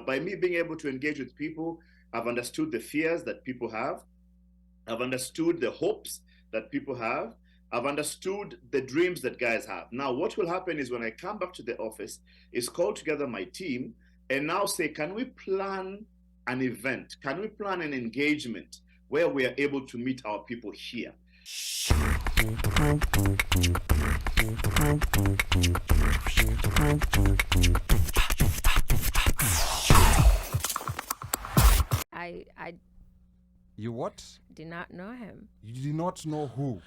by me being able to engage with people, I've understood the fears that people have. I've understood the hopes that people have. I've understood the dreams that guys have. Now, what will happen is when I come back to the office, is call together my team and now say, can we plan an event? Can we plan an engagement where we are able to meet our people here? I You what? did not know him. You did not know who?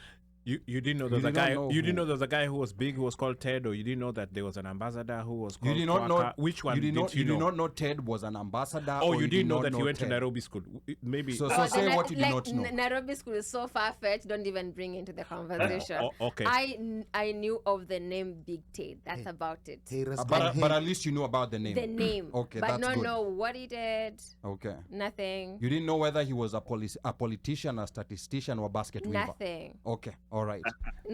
You didn't know there was a guy. You didn't know there was a guy who was big, who was called Ted, or you didn't know that there was an ambassador who was called. You did not Kwaka? know. Which one you did not. you did know? not know Ted was an ambassador. Oh, or you didn't know not that he went Ted? to Nairobi school. Maybe. So Oh, say then what you did not know. Nairobi school is so far-fetched. Don't even bring into the conversation. Okay. I knew of the name Big Tate. That's about it. But at least you knew about the name. The name. Okay, but that's not good. know what he did. Okay. Nothing. You didn't know whether he was a politician, a statistician, or a basket weaver. Nothing. Okay. All right.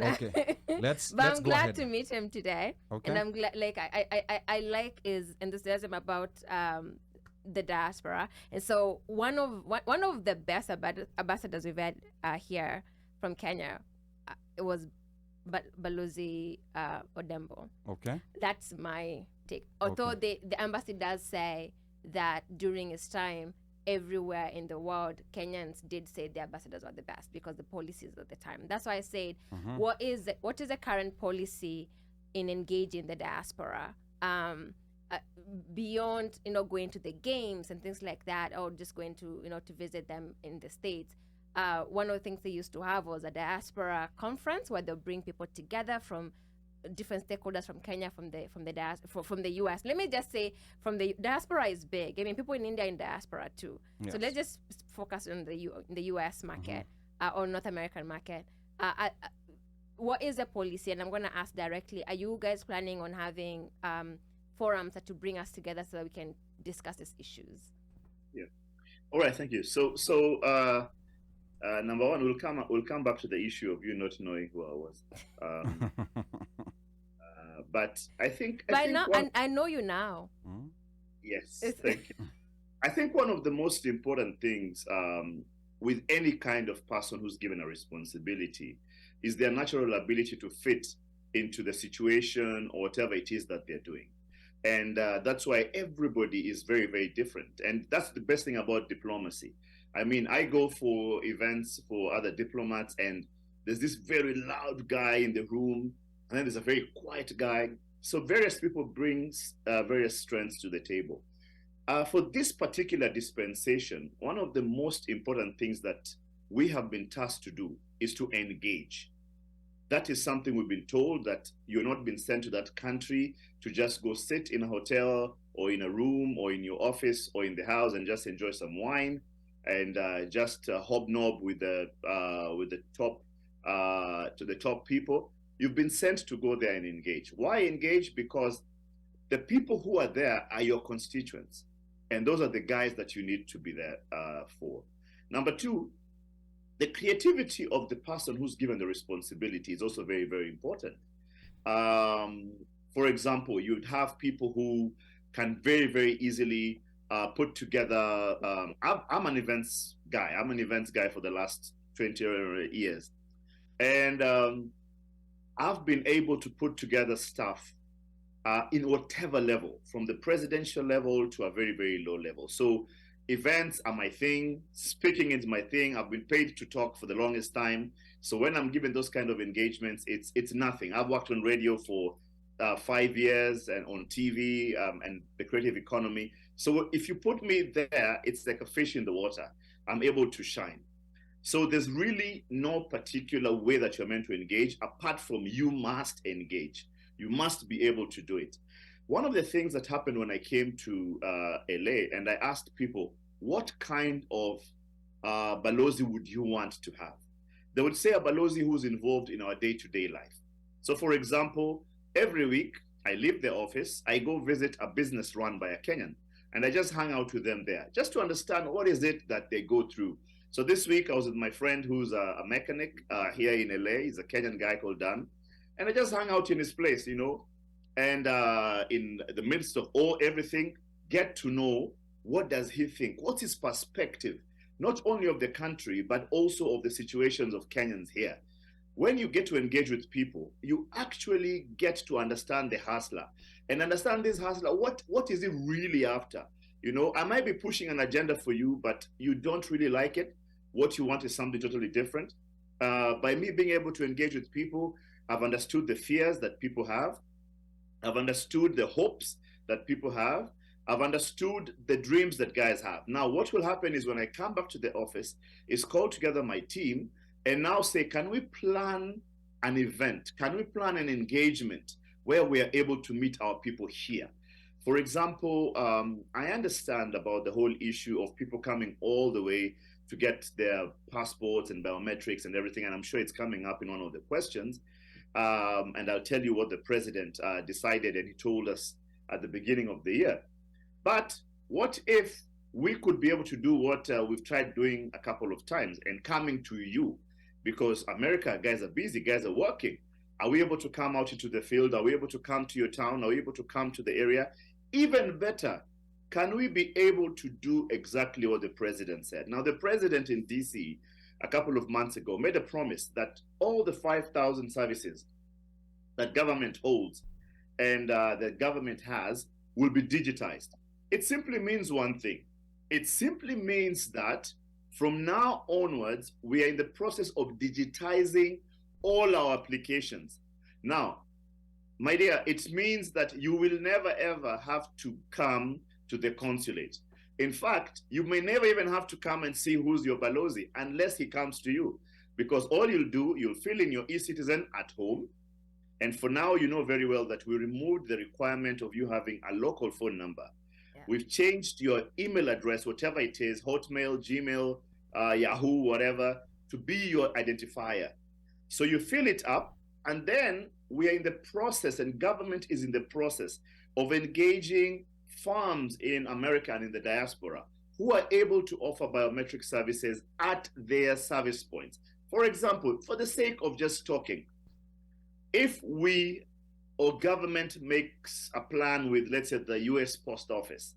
Okay. Let's But I'm go glad ahead. to meet him today. Okay. And I'm glad, like, I like his enthusiasm about the diaspora. And so one of the best ambassadors we've had here from Kenya, it was Balozi Odembo. Okay. That's my take. Although the embassy does say that during his time, everywhere in the world, Kenyans did say the ambassadors were the best because the policies at the time. That's why I said, what is the current policy in engaging the diaspora beyond going to the games and things like that, or just going to to visit them in the States? One of the things they used to have was a diaspora conference where they'll bring people together from different stakeholders from Kenya, from the US. Let me just say, from the diaspora is big. I mean, people in India are in diaspora too. Yes. So let's just focus on the US market or North American market. What is the policy? And I'm going to ask directly: are you guys planning on having forums to bring us together so that we can discuss these issues? Yeah. All right. Thank you. So number one, we'll come back to the issue of you not knowing who I was. But I think I know you now. Yes, thank you. I think one of the most important things with any kind of person who's given a responsibility is their natural ability to fit into the situation or whatever it is that they're doing. And that's why everybody is very, very different. And that's the best thing about diplomacy. I mean, I go for events for other diplomats, and there's this very loud guy in the room, and then there's a very quiet guy. So various people bring various strengths to the table. For this particular dispensation, one of the most important things that we have been tasked to do is to engage. That is something we've been told, that you're not been sent to that country to just go sit in a hotel or in a room or in your office or in the house and just enjoy some wine and just hobnob with the top people. You've been sent to go there and engage. Why engage? Because the people who are there are your constituents, and those are the guys that you need to be there for. Number two, the creativity of the person who's given the responsibility is also very, very important. For example, you'd have people who can very, very easily put together. I'm an events guy. I'm an events guy for the last 20 years. And I've been able to put together stuff in whatever level, from the presidential level to a very, very low level. So events are my thing. Speaking is my thing. I've been paid to talk for the longest time. So when I'm given those kind of engagements, it's nothing. I've worked on radio for 5 years and on TV and the creative economy. So if you put me there, it's like a fish in the water. I'm able to shine. So there's really no particular way that you're meant to engage, apart from you must engage. You must be able to do it. One of the things that happened when I came to LA, and I asked people, what kind of Balozi would you want to have? They would say a Balozi who's involved in our day-to-day life. So for example, every week I leave the office, I go visit a business run by a Kenyan, and I just hang out with them there, just to understand what is it that they go through. So this week I was with my friend who's a mechanic here in LA. He's a Kenyan guy called Dan. And I just hung out in his place, and in the midst of everything, get to know what does he think, what's his perspective, not only of the country, but also of the situations of Kenyans here. When you get to engage with people, you actually get to understand the hustler and understand this hustler. What is he really after? You know, I might be pushing an agenda for you, but you don't really like it. What you want is something totally different. By me being able to engage with people, I've understood the fears that people have. I've understood the hopes that people have. I've understood the dreams that guys have. Now, what will happen is when I come back to the office, is call together my team and now say, can we plan an event? Can we plan an engagement where we are able to meet our people here? For example, I understand about the whole issue of people coming all the way to get their passports and biometrics and everything, and I'm sure it's coming up in one of the questions. And I'll tell you what the president decided, and he told us at the beginning of the year. But what if we could be able to do what we've tried doing a couple of times and coming to you? Because America, guys are busy, guys are working. Are we able to come out into the field? Are we able to come to your town? Are we able to come to the area? Even better, can we be able to do exactly what the president said? Now, the president in DC a couple of months ago made a promise that all the 5,000 services that government holds and that government has will be digitized. It simply means one thing. It simply means that from now onwards, we are in the process of digitizing all our applications. Now, my dear, it means that you will never ever have to come to the consulate. In fact, you may never even have to come and see who's your balozi unless he comes to you. Because all you'll do, you'll fill in your e-citizen at home. And for now, you know very well that we removed the requirement of you having a local phone number. Yeah. We've changed your email address, whatever it is, Hotmail, Gmail, Yahoo, whatever, to be your identifier. So you fill it up, and then we are in the process, and government is in the process of engaging firms in America and in the diaspora who are able to offer biometric services at their service points. For example, for the sake of just talking, if we or government makes a plan with, let's say, the US Post Office,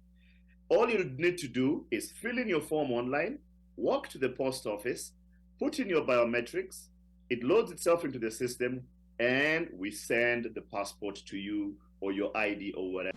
all you need to do is fill in your form online, walk to the post office, put in your biometrics, it loads itself into the system, and we send the passport to you or your ID or whatever.